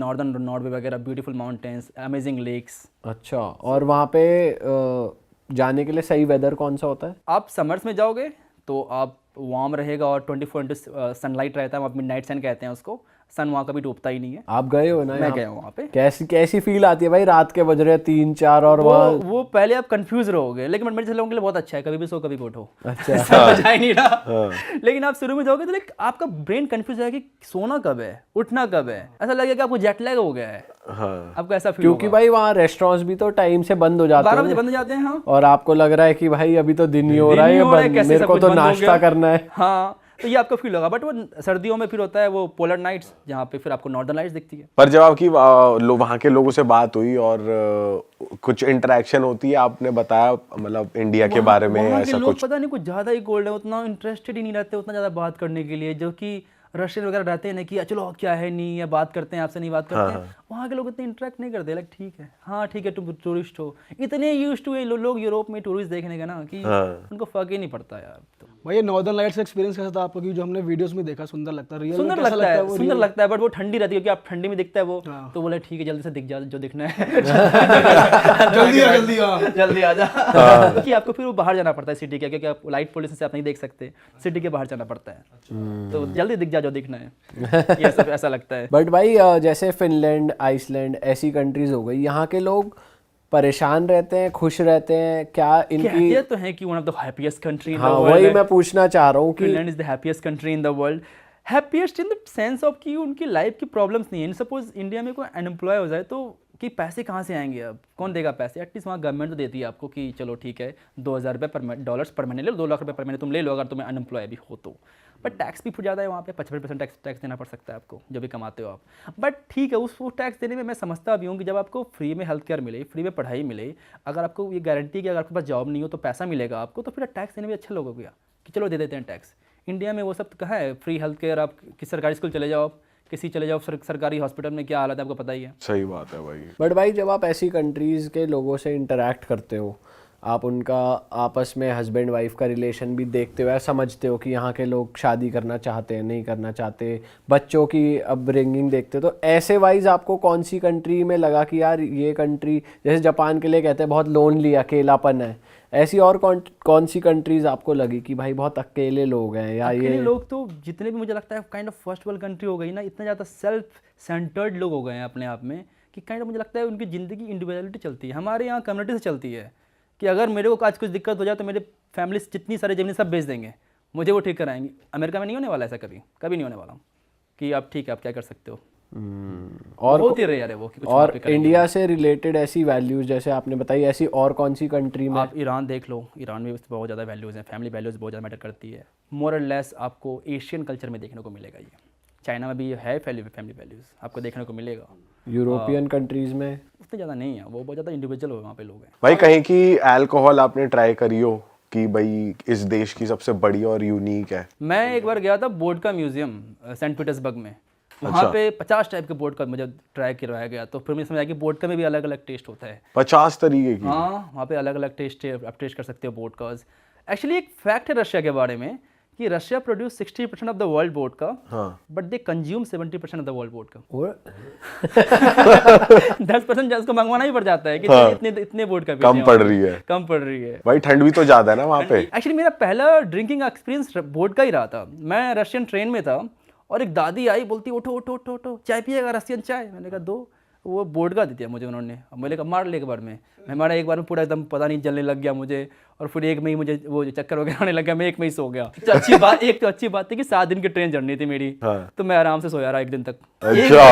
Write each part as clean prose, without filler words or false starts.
Northern Norway वगैरह, beautiful mountains, amazing lakes. अच्छा, और वहाँ पे जाने के लिए सही वेदर कौन सा होता है? आप समर्स में जाओगे तो आप वार्म रहेगा और 24 सनलाइट रहता है, वहाँ मिडनाइट सन कहते हैं उसको। सन वहाँ कभी डूबता ही नहीं है। आप गए हो ना? मैं गया हूँ वहाँ पे। कैसी कैसी फील आती है भाई? रात के बज रहे 3-4 और वो पहले आप कंफ्यूज रहोगे, लेकिन मेरे से लोगों के लिए बहुत अच्छा है, कभी भी सो कभी भी उठो। अच्छा। समझ आ ही नहीं रहा। लेकिन आप शुरू में जाओगे तो लाइक आपका ब्रेन कंफ्यूज है कि सोना कब है, उठना कब है। ऐसा लगेगा कि आपको जेट लैग हो गया है। आपको ऐसा फील क्योंकि भाई वहाँ रेस्टोरेंट्स भी तो टाइम से बंद हो जाते हैं, 12 बजे बंद हो जाते हैं। हाँ, और आपको लग रहा है कि भाई अभी तो दिन ही हो रहा है, मेरे को तो नाश्ता करना है। हाँ, तो ये आपको फील होगा। बट वो सर्दियों में फिर होता है वो पोलर नाइट्स, जहाँ पे फिर आपको नॉर्दर्न लाइट्स दिखती है। पर जब आपकी वहाँ के लोगों से बात हुई और कुछ इंटरेक्शन होती है, आपने बताया मतलब इंडिया के बारे में ऐसा लोग कुछ? पता नहीं कुछ ज़्यादा ही कोल्ड है, उतना इंटरेस्टेड ही नहीं रहते उतना ज़्यादा बात करने के लिए, जो कि रशियन वगैरह रहते हैं ना कि चलो क्या है नहीं, या बात करते हैं आपसे, नहीं बात करते हैं। वहाँ के लोग इतने इंटरेक्ट नहीं करते, लाइक ठीक है, हाँ ठीक है, तुम टूरिस्ट हो। इतने यूज्ड टू लोग यूरोप में टूरिस्ट देखने का ना कि उनको फर्क ही नहीं पड़ता यार। तो भाई ये नॉर्दर्न लाइट्स का एक्सपीरियंस कैसा था आपको? कि जो हमने वीडियोस में देखा सुंदर लगता है, रियल में सुंदर कैसा लगता है, वो सुंदर लगता है, बट वो ठंडी रहती है, क्योंकि आप ठंडी में दिखता है वो। तो बोले ठीक है, जल्दी से दिख जा जो दिखना है। जल्दी आ जा। क्योंकि आपको फिर वो बाहर जाना पड़ता है सिटी के, क्योंकि आप लाइट पोल्यूशन से आप नहीं देख सकते, सिटी के बाहर जाना पड़ता है। तो जल्दी दिख जा जो दिखना है, ये सब ऐसा लगता है। बट भाई जैसे फिनलैंड, आइसलैंड ऐसी कंट्रीज हो गई, यहाँ के लोग परेशान रहते हैं, खुश रहते हैं क्या? इनकी कहते तो हैं कि one of the happiest country in the हाँ, वर्ल्ड। वही मैं पूछना चाह रहा हूँ कि Finland is the happiest country in the world. Happiest in the sense of कि उनकी लाइफ की प्रॉब्लम्स नहीं है। सपोज इंडिया में कोई अनएम्प्लॉय हो जाए तो कि पैसे कहाँ से आएंगे, अब कौन देगा पैसे? एटलीस्ट वहाँ गवर्नमेंट तो देती है आपको कि चलो ठीक है, $2,000 पर महीने ले लो, 2 लाख रुपये पर महीने तुम ले लो अगर तुम्हें अनएम्प्लॉय भी हो तो। बट टैक्स भी फिर ज़्यादा है वहाँ पे, 55% टैक्स देना पड़ सकता है आपको जो भी कमाते हो आप। बट ठीक है, उस टैक्स देने में मैं समझता भी हूँ कि जब आपको फ्री में हेल्थ केयर मिले, फ्री में पढ़ाई मिले, अगर आपको ये गारंटी कि अगर आपके पास जॉब नहीं हो तो पैसा मिलेगा आपको, तो फिर टैक्स देने में अच्छा लोग हो गया कि चलो दे देते हैं टैक्स। इंडिया में वो सब कहाँ है? फ्री हेल्थ केयर, आप किसी सरकारी स्कूल चले जाओ, किसी चले जाओ सरकारी हॉस्पिटल में क्या हालत है आपको पता ही है। सही बात है भाई। बट भाई जब आप ऐसी कंट्रीज़ के लोगों से इंटरेक्ट करते हो, आप उनका आपस में हस्बैंड वाइफ का रिलेशन भी देखते हो या समझते हो कि यहाँ के लोग शादी करना चाहते हैं, नहीं करना चाहते, बच्चों की अपब्रिंगिंग देखते हो, तो ऐसे वाइज आपको कौन सी कंट्री में लगा कि यार ये कंट्री, जैसे जापान के लिए कहते हैं बहुत लोनली, अकेलापन है, ऐसी और कौन सी कंट्रीज आपको लगी कि भाई बहुत अकेले लोग हैं? या अकेले ये लोग तो जितने भी मुझे लगता है kind of first world country हो गई ना, इतना ज़्यादा सेल्फ सेंटर्ड लोग हो गए हैं अपने आप में कि काइंड ऑफ मुझे लगता है उनकी ज़िंदगी इंडिविजुअलिटी चलती है। हमारे यहाँ कम्युनिटी से चलती है कि अगर मेरे को आज कुछ दिक्कत हो जाए तो मेरे फैमिली जितनी सारी ज़मीन सब बेच देंगे, मुझे वो ठीक कराएंगे। अमेरिका में नहीं होने वाला ऐसा, कभी नहीं होने वाला कि आप ठीक है, आप क्या कर सकते हो। और बहुत ही रेयर है वो कि कुछ और वहाँ पे करेंगे। इंडिया से रिलेटेड ऐसी वैल्यूज जैसे आपने बताई, ऐसी और कौन सी कंट्री में? आप ईरान देख लो, ईरान में बहुत ज़्यादा वैल्यूज़ हैं, फैमिली वैल्यूज़ बहुत ज़्यादा मैटर करती है। मोर और लेस आपको एशियन कल्चर में देखने को मिलेगा ये। चाइना में भी है फैमिली वैल्यूज़ आपको देखने को मिलेगा। यूरोपियन कंट्रीज में उतने ज़्यादा नहीं है, वो बहुत ज़्यादा इंडिविजुअल वहाँ पे लोग हैं। भाई कहीं की अल्कोहल आपने ट्राई करी हो कि भाई इस देश की सबसे बड़ी और यूनिक है? मैं एक बार गया था वोडका म्यूजियम सेंट पीटर्सबर्ग में, वहाँ पे 50 टाइप के वोडका मुझे ट्राई करवाया गया, तो फिर मुझे समझ आया कि वोडका में भी अलग अलग टेस्ट होता है। 50 तरीके की? हाँ, वहाँ पे अलग अलग टेस्ट है, आप टेस्ट कर सकते हो वोडकाज। एक्चुअली एक फैक्ट है रशिया के बारे में कि Russia produce 60% of the world vodka, but they consume 70% of the world vodka. 10% उसको मंगवाना ही पड़ जाता है कि इतने वोडका कम पड़ रही है। कम पड़ रही है भाई ठंड भी तो ज्यादा है ना वहाँ पे। एक्चुअली मेरा पहला ड्रिंकिंग एक्सपीरियंस वोडका ही रहा था। मैं रशियन ट्रेन में था और एक दादी आई, बोलती उठो उठो उठो उठो, चाय पिएगा, रशियन चाय। मैंने कहा दो। वो वोडका दी थी मुझे उन्होंने। मैंने कहा मार ले एक बार में। मैं मारा एक बार में, पूरा एकदम पता नहीं जलने लग गया मुझे, और फिर एक में ही मुझे वो चक्कर वगैरह आने लग गया, मैं एक में ही सो गया। तो अच्छी बात, एक तो अच्छी बात थी कि 7 दिन की ट्रेन जर्नी थी मेरी, तो मैं आराम से सोया रहा 1 दिन तक। अच्छा,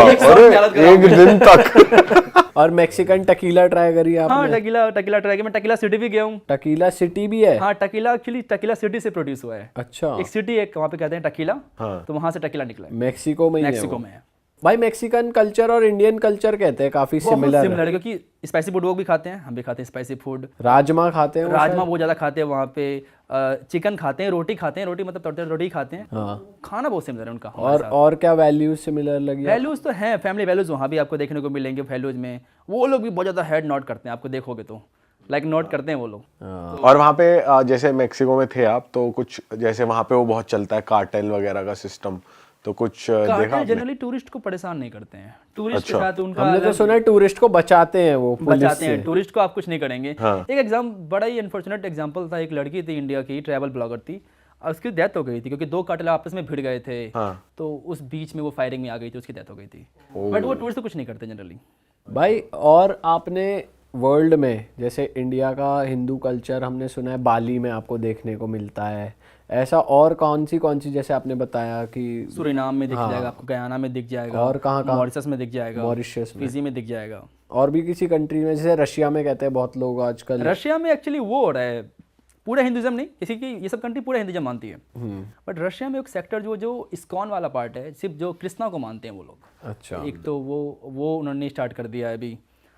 एक दिन तक। और मैक्सिकन टकीला ट्राई करी आपने? हाँ, टकीला ट्राई किया। मैं टकीला सिटी भी गया हूँ। टकीला सिटी भी है? हाँ, टकीला एक्चुअली टकीला सिटी से प्रोड्यूस हुआ है। अच्छा, एक सिटी एक वहाँ पे कहते हैं टकीला, तो वहाँ से टकीला निकला है। मैक्सिको में ही है मैक्सिको वो? में है भाई मैक्सिकन कल्चर और इंडियन कल्चर कहते हैं काफी सिमिलर है, क्योंकि स्पाइसी फूड वो भी खाते हैं, हम भी खाते हैं स्पाइसी फूड। राजमा खाते हैं वो राजमा बहुत ज़्यादा खाते हैं वहाँ पे, चिकन खाते हैं, रोटी खाते हैं, रोटी मतलब तड़ते रोटी खाते हैं। हाँ। खाना बहुत सिमिलर है उनका। और क्या वैल्यूज सिमिलर लगी? वैल्यूज़ तो हैं, फैमिली वैल्यूज़ वहाँ भी आपको देखने को मिलेंगे। वैल्यूज़ में वो लोग भी बहुत ज़्यादा हेड नॉट करते हैं, आपको देखोगे तो लाइक नोट करते हैं वो लोग। और वहाँ पे जैसे मेक्सिको में थे आप, तो कुछ जैसे वहाँ पे वो बहुत चलता है कार्टेल वगैरह का सिस्टम, तो कुछ देखा कार्टेल आपने? जनरली टूरिस्ट को परेशान नहीं करते हैं, टूरिस्ट के अच्छा। साथ उनका हमने तो अलग सुना है टूरिस्ट को बचाते हैं वो पुलिस बचाते से। हैं, टूरिस्ट को आप कुछ नहीं करेंगे। हाँ। एक बड़ा ही अनफॉर्चुनेट एग्जांपल था, एक लड़की थी इंडिया की, ट्रैवल ब्लॉगर थी, और उसकी डेथ हो गई थी क्योंकि दो कार्टेल आपस में भिड़ गए थे। हाँ। तो उस बीच में वो फायरिंग में आ गई थी, उसकी डेथ हो गई थी। बट वो टूरिस्ट को कुछ नहीं करते जनरली। भाई और आपने वर्ल्ड में जैसे इंडिया का हिंदू कल्चर हमने सुना है बाली में आपको देखने को मिलता है, ऐसा और कौन सी जैसे आपने बताया कि सूरीनाम में दिख जाएगा आपको, गयाना में दिख जाएगा, और कहाँ मॉरिशस में दिख जाएगा, मॉरिशस में, फिजी में दिख जाएगा, और भी किसी कंट्री में जैसे रशिया में कहते हैं बहुत लोग आजकल। रशिया में एक्चुअली वो हो रहा है, पूरा हिंदुइज्म नहीं, किसी की ये सब कंट्री पूरा हिंदुइज्म मानती है, बट रशिया में एक सेक्टर जो इस्कॉन वाला पार्ट है, सिर्फ जो कृष्णा को मानते हैं वो लोग। अच्छा। एक तो वो उन्होंने स्टार्ट कर दिया है अभी।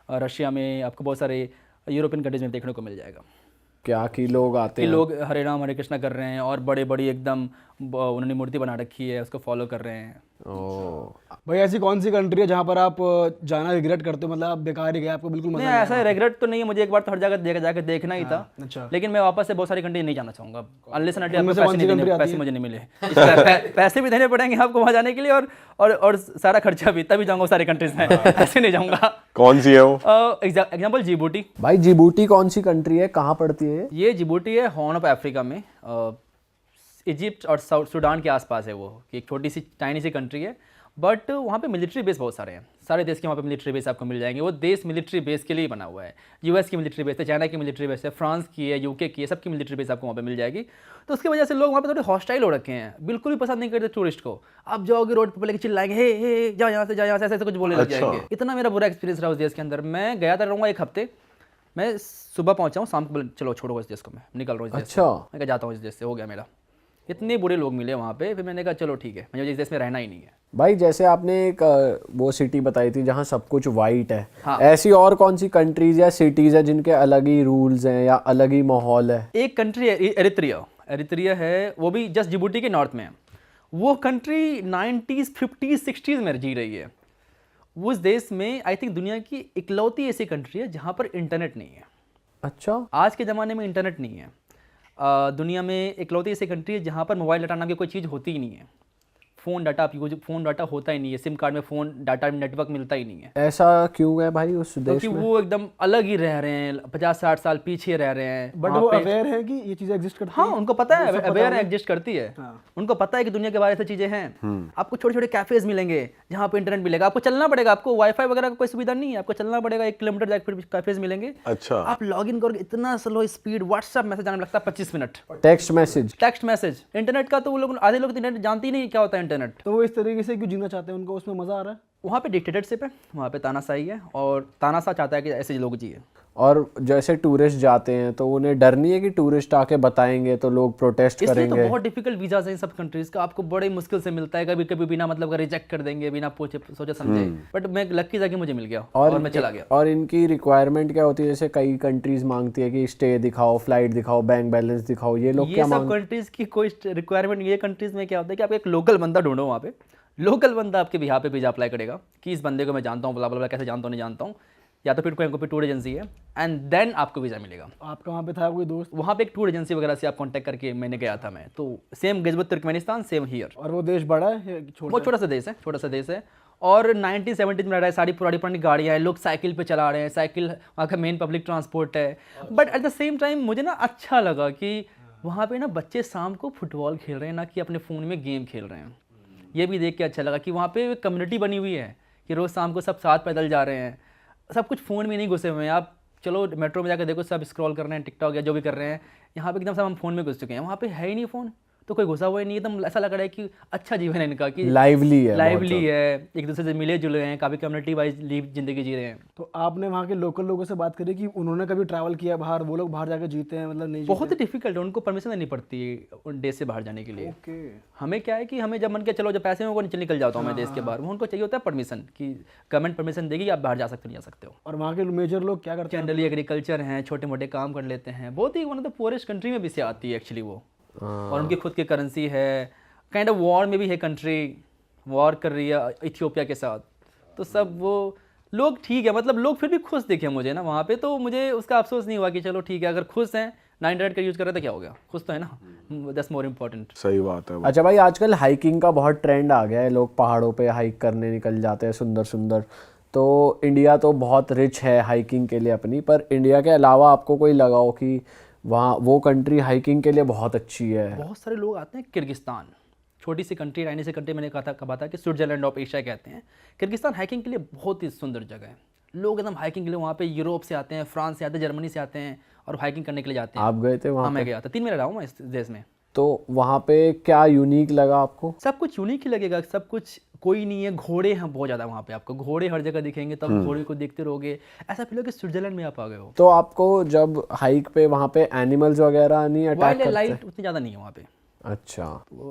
रशिया में आपको बहुत सारे यूरोपियन कंट्रीज में देखने को मिल जाएगा क्या कि लोग आते कि हैं, लोग हरे राम हरे कृष्णा कर रहे हैं और बड़ी बड़ी एकदम उन्होंने मूर्ति बना रखी है, उसको फॉलो कर रहे हैं। ओ भाई ऐसी कौन सी कंट्री है जहाँ पर आप जाना रिग्रेट करते हो, मतलब आप बेकार ही गए, आपको बिल्कुल मजा नहीं, ऐसा रिग्रेट तो नहीं है, मुझे एक बार तो हर जगह जाकर देखना ही था, अच्छा। लेकिन मैं वापस से बहुत सारी कंट्री नहीं जाना चाहूंगा अनलेस एंड उनमें से आपको कौन सी country आती पैसे है? मुझे नहीं मिले। पैसे भी देने पड़ेंगे आपको वहाँ जाने के लिए, और सारा खर्चा भी, तभी जाऊंगा सारी कंट्रीज में, ऐसे नहीं जाऊंगा। कौन सी है वो? Example Djibouti. भाई जिबूटी कौन सी कंट्री है, कहाँ पड़ती है ये जिबूटी है हॉर्न ऑफ अफ्रीका में, इजिप्ट और सूडान के आसपास है वो, कि एक छोटी सी टाइनी सी कंट्री है, बट वहाँ पे मिलिट्री बेस बहुत सारे हैं, सारे देश के वहाँ पे मिलिट्री बेस आपको मिल जाएंगे। वो देश मिलिट्री बेस के लिए बना हुआ है, यूएस की मिलिट्री बेस है, चाइना की मिलिट्री बेस है, फ्रांस की है, यूके की है, सबकी मिलिट्री बेस आपको वहाँ पे मिल जाएगी। तो उसकी वजह से लोग वहाँ पे थोड़े हॉस्टाइल हो रखे हैं, बिल्कुल भी पसंद नहीं करते टूरिस्ट को। आप जाओगे रोड पर लेके चिल्लाएंगे, हे जा यहाँ से, जा यहाँ से, ऐसे कुछ बोलने लग जाएंगे। इतना मेरा बुरा एक्सपीरियंस रहा उस देश के अंदर। मैं गया था, रहूँगा 1 हफ्ते, मैं सुबह पहुँचा हूँ, शाम को चलो छोड़ो इस देश को, मैं निकल रहा हूँ इस देश से। अच्छा। मैं क्या जाता हूँ इस देश से, हो गया मेरा। इतने बुरे लोग मिले वहाँ पे, फिर मैंने कहा चलो ठीक है, मुझे इस देश में रहना ही नहीं है। भाई जैसे आपने एक वो सिटी बताई थी जहाँ सब कुछ वाइट है, हाँ। ऐसी और कौन सी कंट्रीज या सिटीज है जिनके अलग ही रूल्स हैं या अलग ही माहौल है? एक कंट्री है एरित्रिया है, वो भी जस्ट जिबूटी के नॉर्थ में है। वो कंट्री 90s 50s 60s में जी रही है। उस देश में आई थिंक दुनिया की इकलौती ऐसी कंट्री है जहाँ पर इंटरनेट नहीं है। अच्छा। आज के ज़माने में इंटरनेट नहीं है। दुनिया में इकलौती ऐसी कंट्री है जहाँ पर मोबाइल डाटा नाम की कोई चीज़ होती ही नहीं है। फ़ोन डाटा होता ही नहीं है, सिम कार्ड में फ़ोन डाटा नेटवर्क मिलता ही नहीं है। ऐसा क्यों है भाई उस देश क्योंकि में? वो एकदम अलग ही रह रहे हैं, 50-60 साल पीछे रह रहे हैं। बट वहाँ वो पे- अवेयर है कि ये चीजें एग्जिस्ट करती हाँ, हैं? उनको पता है, वो सब पता अवेयर है? एग्जिस्ट करती है। हाँ। उनको पता है कि दुनिया के बारे में चीज़ें हैं। आपको छोटे छोटे कैफेज मिलेंगे जहाँ पे इंटरनेट मिलेगा, आपको चलना पड़ेगा, आपको वाईफाई वगैरह का कोई सुविधा नहीं है, आपको चलना पड़ेगा 1 किलोमीटर जाकर फिर कैफेज मिलेंगे। अच्छा। आप लॉग इन करोगे, इतना स्लो स्पीड, व्हाट्सएप मैसेज आने में लगता है 25 minute, text message. Text message. Internet का तो वो लोग, आधे लोग तो इंटरनेट जानते ही नहीं क्या होता है इंटरनेट। तो वो इस तरीके से क्यों जीना चाहते हैं, उनको उसमें मजा आ रहा है? वहाँ पे डिक्टेटरशिप है, वहाँ पे तानाशाही है, और तानाशाह चाहता है कि ऐसे लोग जिए। और जैसे टूरिस्ट जाते हैं तो उन्हें डर नहीं है कि टूरिस्ट आके बताएंगे तो लोग प्रोटेस्ट इसलिए तो करेंगे? बहुत डिफिकल्ट वीजाज हैं इन सब कंट्रीज का, आपको बड़े मुश्किल से मिलता है, कभी कभी बिना मतलब का रिजेक्ट कर देंगे, बिना पूछे सोचे समझे। बट मैं लकी था कि मुझे मिल गया और मैं चला गया। और इनकी रिक्वायरमेंट क्या होती है? जैसे कई कंट्रीज मांगती है कि स्टे दिखाओ, फ्लाइट दिखाओ, बैंक बैलेंस दिखाओ, ये लोग ये क्या सब मांग? कंट्रीज की कोई रिक्वायरमेंट नहीं है। कंट्रीज में क्या होता है कि आप एक लोकल बंदा ढूंढो, वहाँ पे लोकल बंदा आपके बिहार पे वीजा अप्लाई करेगा कि इस बंदे को मैं जानता हूँ, ब्ला ब्ला ब्ला, कैसे जानता हूँ नहीं जानता हूँ, या तो फिर कोई टूर एजेंसी है, एंड देन आपको वीज़ा मिलेगा। आपका वहाँ पे था कोई दोस्त? वहाँ पे एक टूर एजेंसी वगैरह से आप कांटेक्ट करके मैंने गया था मैं, तो same Gilgit Turkmenistan, same here. और वो देश बड़ा है या छोटा? बहुत छोटा सा देश है, और 1970s में रह रहा है, सारी पुरानी गाड़ियाँ हैं, लोग साइकिल पे चला रहे हैं, साइकिल वहाँ का मेन पब्लिक ट्रांसपोर्ट है। But at the same time मुझे ना अच्छा लगा कि वहाँ पे ना बच्चे शाम को फुटबॉल खेल रहे हैं, ना कि अपने फ़ोन में गेम खेल रहे हैं। ये भी देख के अच्छा लगा कि वहाँ पे कम्युनिटी बनी हुई है कि रोज़ शाम को सब साथ पैदल जा रहे हैं, सब कुछ फ़ोन में नहीं घुसे हुए हैं। आप चलो मेट्रो में जाकर देखो, सब स्क्रॉल कर रहे हैं, टिकटॉक या जो भी कर रहे हैं। यहाँ पे एकदम सब हम फ़ोन में घुस चुके हैं, वहाँ पे है ही नहीं फ़ोन, तो कोई घुसा हुआ ही नहीं, एकदम ऐसा लग रहा है कि अच्छा जीवन है इनका, कि लाइवली है, लाइवली है, एक दूसरे से मिले जुले हैं, काफ़ी कम्युनिटी वाइज ज़िंदगी जी रहे हैं। तो आपने वहाँ के लोकल लोगों से बात करी कि उन्होंने कभी ट्रैवल किया बाहर, वो लोग बाहर जाके जीते हैं, मतलब नहीं? बहुत ही डिफिकल्ट है, उनको परमिशन देनी पड़ती है उन देश से बाहर जाने के लिए। ओके। हमें क्या है कि हमें जब मन के चलो, जब पैसे में को निकल जाता हूँ मैं देश के बाहर, वो उनको चाहिए होता है परमिशन, कि गवर्नमेंट परमिशन देगी आप बाहर जा सकते हो, नहीं जा सकते हो। और वहाँ के मेजर लोग क्या करते हैं? जनरली एग्रीकल्चर हैं, छोटे मोटे काम कर लेते हैं, बहुत ही one of the poorest country में भी से आती है एक्चुअली वो। और उनकी खुद की करेंसी है, काइंड ऑफ वॉर में भी है कंट्री, वॉर कर रही है इथियोपिया के साथ। तो सब वो लोग ठीक है, मतलब लोग फिर भी खुश दिखे मुझे ना वहाँ पे, तो मुझे उसका अफसोस नहीं हुआ कि चलो ठीक है, अगर खुश हैं 900 का यूज़ कर रहे थे, क्या हो गया, खुश तो है ना, दैट्स मोर इम्पोर्टेंट। सही बात है। अच्छा भाई, आजकल हाइकिंग का बहुत ट्रेंड आ गया है, लोग पहाड़ों पे हाइक करने निकल जाते हैं सुंदर सुंदर। तो इंडिया तो बहुत रिच है हाइकिंग के लिए अपनी, पर इंडिया के अलावा आपको कोई लगा हो कि वहाँ वो कंट्री हाइकिंग के लिए बहुत अच्छी है? बहुत सारे लोग आते हैं किर्गिस्तान, छोटी सी कंट्री, राइनी सी कंट्री, मैंने कहा था कि स्विट्जरलैंड ऑफ एशिया कहते हैं। किर्गिस्तान हाइकिंग के लिए बहुत ही सुंदर जगह है। लोग एकदम हाइकिंग के लिए वहाँ पे यूरोप से आते हैं, फ्रांस से आते हैं, जर्मनी से आते हैं और हाइकिंग करने के लिए जाते हैं। आप गए थे वहाँ? हाँ मैं गया था, 3 महीने रहा हूँ मैं इस देश में। तो वहाँ पे क्या यूनिक लगा आपको? सब कुछ यूनिक ही लगेगा, सब कुछ कोई नहीं है। घोड़े हैं बहुत ज़्यादा वहाँ पे, आपको घोड़े हर जगह दिखेंगे, तब घोड़े को देखते रहोगे, ऐसा फील हो कि स्विट्जरलैंड में आप आ गए हो। तो आपको जब हाइक पे वहाँ पे एनिमल्स वगैरह नहीं अटैक वाइल्ड करते? लाइफ उतनी ज़्यादा नहीं है वहाँ पे। अच्छा।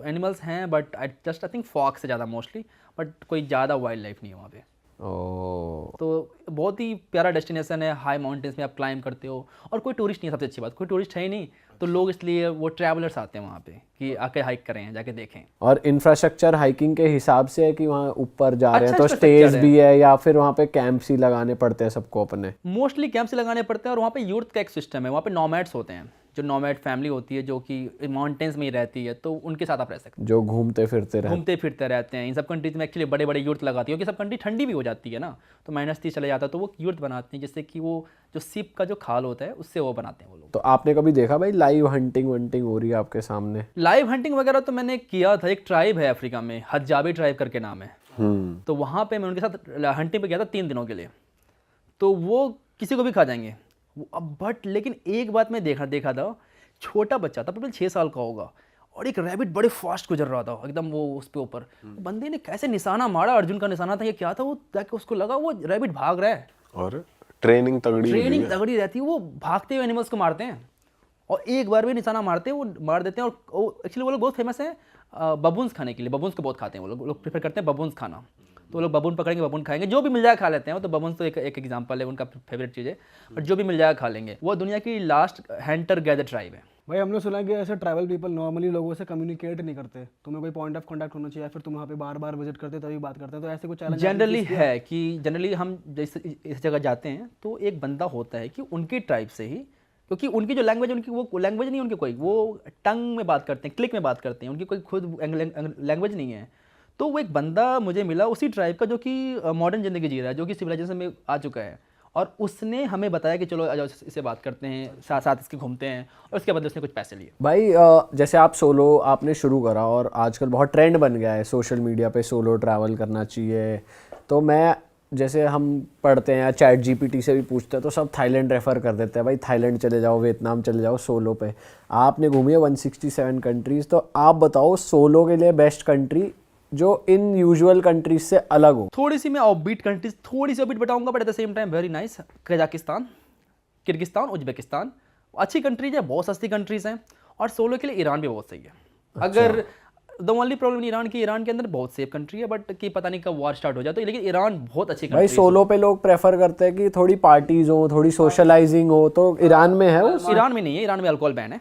एनिमल्स हैं बट आई थिंक फॉक्स से ज़्यादा मोस्टली, बट कोई ज़्यादा वाइल्ड लाइफ नहीं है वहाँ पे। ओ। तो बहुत ही प्यारा डेस्टिनेशन है, हाई माउंटेन्स में आप क्लाइंब करते हो और कोई टूरिस्ट नहीं है, सबसे अच्छी बात कोई टूरिस्ट है ही नहीं, तो लोग इसलिए वो ट्रैवलर्स आते हैं वहाँ पे कि आके हाइक करें, जाके देखें। और इंफ्रास्ट्रक्चर हाइकिंग के हिसाब से है कि वहाँ ऊपर जा रहे हैं अच्छा तो infrastructure स्टेज है। भी है, या फिर वहाँ पे कैंप्स ही लगाने पड़ते हैं सबको अपने? मोस्टली कैंप से लगाने पड़ते हैं और वहाँ पे यूथ का एक सिस्टम है, वहाँ पे नॉमैड्स होते हैं, जो नॉमैड फैमिली होती है जो कि माउंटेन्स में ही रहती है, तो उनके साथ आप रह सकते जो घूमते फिरते रहे। घूमते फिरते रहते हैं। इन सब कंट्रीज में एक्चुअली बड़े बड़े यूर्ट लगाती है, क्योंकि सब कंट्री ठंडी भी हो जाती है ना, तो -30 चले जाता है, तो वो यूर्ट बनाते हैं, जिससे कि वो जो सिप का जो खाल होता है उससे वो बनाते हैं वो लोग। तो आपने कभी देखा भाई लाइव हंटिंग वंटिंग हो रही है आपके सामने? लाइव हंटिंग वगैरह तो मैंने किया था, एक ट्राइब है अफ्रीका में, हजाबी ट्राइब करके नाम है, तो वहाँ पे मैं उनके साथ हंटिंग पे गया था 3 दिनों के लिए। तो वो किसी को भी खा जाएंगे अब, बट लेकिन एक बात मैं देखा था, छोटा बच्चा था, प्रॉब्लम 6 साल का होगा, और एक रैबिट बड़े फास्ट गुजर रहा था एकदम वो उस पे ऊपर, बंदे ने कैसे निशाना मारा, अर्जुन का निशाना था, ये क्या था, वो जाके उसको लगा वो रैबिट भाग रहा है। और ट्रेनिंग तगड़ी हुई ट्रेनिंग है। तगड़ी रहती है, वो भागते हुए एनिमल्स को मारते हैं और एक बार भी निशाना मारते हैं वो मार देते हैं। और एक्चुअली वो लोग बहुत फेमस हैं बबून्स खाने के लिए, बबून्स को बहुत खाते हैं वो लोग प्रेफर करते हैं बबून्स खाना, तो वो लोग बबून पकड़ेंगे, बबून खाएंगे, जो भी मिल जाए खा लेते हैं वो, तो बबून्स तो एक एग्जाम्पल है, उनका फेवरेट चीज़ है, और जो भी मिल जाए खा लेंगे। वो दुनिया की लास्ट हंटर गैदर ट्राइब है। भाई हमने सुना है कि ऐसे ट्रैवल पीपल नॉर्मली लोगों से कम्युनिकेट नहीं करते, तुम्हें कोई पॉइंट ऑफ कांटेक्ट होना चाहिए, फिर तुम वहाँ पे बार बार विजिट करते तभी बात करते हैं, तो ऐसे कुछ चैलेंज जनरली है कि जनरली हम जैसे इस जगह जाते हैं तो एक बंदा होता है कि उनकी ट्राइब से ही, क्योंकि उनकी जो लैंग्वेज, उनकी वो लैंग्वेज नहीं है उनकी कोई, वो टंग में बात करते हैं, क्लिक में बात करते हैं, उनकी कोई खुद लैंग्वेज नहीं है। तो वो एक बंदा मुझे मिला उसी ट्राइब का, जो कि मॉडर्न ज़िंदगी जी रहा है, जो कि सिविलाइजेशन में आ चुका है, और उसने हमें बताया कि चलो आ जाओ इससे बात करते हैं, साथ साथ इसके घूमते हैं, और उसके बाद उसने कुछ पैसे लिए। भाई जैसे आप सोलो आपने शुरू करा और आजकल बहुत ट्रेंड बन गया है सोशल मीडिया पे सोलो ट्रैवल करना चाहिए, तो मैं जैसे हम पढ़ते हैं या चैट जीपीटी से भी पूछते हैं तो सब थाईलैंड रेफ़र कर देते हैं, भाई थाईलैंड चले जाओ, वियतनाम चले जाओ सोलो पे। आपने घूमी है 167 कंट्रीज़, तो आप बताओ सोलो के लिए बेस्ट कंट्री जो इन यूजुअल कंट्रीज से अलग हो। थोड़ी सी मैं ऑफबीट कंट्रीज, थोड़ी सी ऑफबीट बताऊंगा, but at the same time very nice. Kazakhstan, Kyrgyzstan, Uzbekistan अच्छी कंट्रीज है, बहुत सस्ती कंट्रीज हैं, और सोलो के लिए ईरान भी बहुत सही है। अगर द ओनली प्रॉब्लम ईरान की, ईरान के अंदर बहुत सेफ कंट्री है, बट कि पता नहीं कब वॉर स्टार्ट हो जाए, तो लेकिन ईरान बहुत अच्छी भाई कंट्री सोलो पे लोग प्रेफर करते हैं कि थोड़ी पार्टीज हो, थोड़ी सोशलाइजिंग हो, तो ईरान में है वो? ईरान में नहीं है, ईरान में अल्कोहल बैन है।